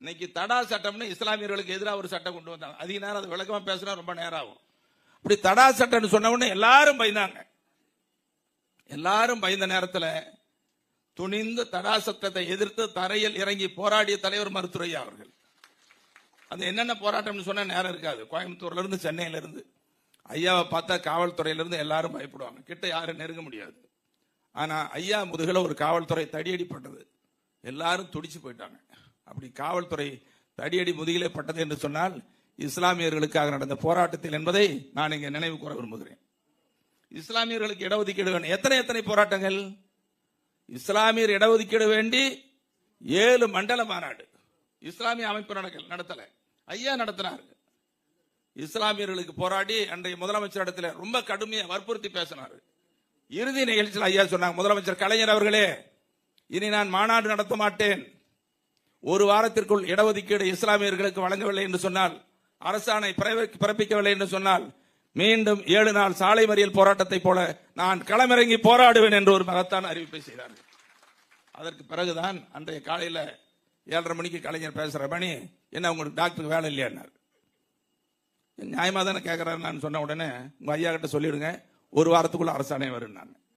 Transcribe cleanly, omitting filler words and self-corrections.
இன்னைக்கு தடா சட்டம்னு இஸ்லாமியர்களுக்கு எதிராக ஒரு சட்டம் கொண்டு வந்தாங்க. அதிக நேரம் அது விளக்கமா பேசினா ரொம்ப நேரம் ஆகும். அப்படி தடா சட்டம்னு சொன்ன உடனே எல்லாரும் பயந்தாங்க. எல்லாரும் பயந்த நேரத்தில் துணிந்து தடா சட்டத்தை எதிர்த்து தரையில் இறங்கி போராடிய தலைவர் மருத்துவரையா அவர்கள். அது என்னென்ன போராட்டம்னு சொன்ன நேரம் இருக்காது. கோயம்புத்தூர்ல இருந்து சென்னையில இருந்து ஐயாவை பார்த்தா காவல்துறையில இருந்து எல்லாரும் பயப்படுவாங்க. கிட்ட யாரும் நெருங்க முடியாது. ஆனா ஐயா முதுகுல ஒரு காவல்துறை தடியடி பட்டது. எல்லாரும் துடிச்சு போயிட்டாங்க. அப்படி காவல்துறை தடியடி முதுகிலே பட்டது என்று சொன்னால் இஸ்லாமியர்களுக்காக நடந்த போராட்டத்தில் என்பதை நான் இங்கே நினைவு கூற விரும்புகிறேன். இஸ்லாமியர்களுக்கு இடஒதுக்கீடு வேண்டும். எத்தனை போராட்டங்கள். இஸ்லாமியர் இடஒதுக்கீடு வேண்டி 7 மண்டல மாநாடு இஸ்லாமிய அமைப்பு நடத்தல, ஐயா நடத்தினார். இஸ்லாமியர்களுக்கு போராடி அன்றைய முதலமைச்சர் இடத்துல ரொம்ப கடுமையா வற்புறுத்தி பேசினார். இறுதி நிகழ்ச்சியில் ஐயா சொன்னாங்க, முதலமைச்சர் கலைஞர் அவர்களே, இனி நான் மாநாடு நடத்த மாட்டேன். ஒரு வாரத்திற்குள் இடஒதுக்கீடு இஸ்லாமியர்களுக்கு வழங்கவில்லை என்று சொன்னால், அரசாணை பிறப்பிக்கவில்லை என்று சொன்னால், மீண்டும் 7 நாள் சாலை மறியல் போராட்டத்தை போல நான் களமிறங்கி போராடுவேன் என்று ஒரு மகத்தான அறிவிப்பை செய்தார்கள். அதற்கு பிறகுதான் அன்றைய காலையில 7:30 மணிக்கு கலைஞர் பேசுற மணி, என்ன உங்களுக்கு டாக்டருக்கு வேலை இல்லையான்னாரு. நியாயமா தானே கேட்கிறாரு. நான் சொன்ன உடனே உங்க ஐயா கிட்ட சொல்லிடுங்க, ஒரு வாரத்துக்குள்ள அரசாணை வரும். நான்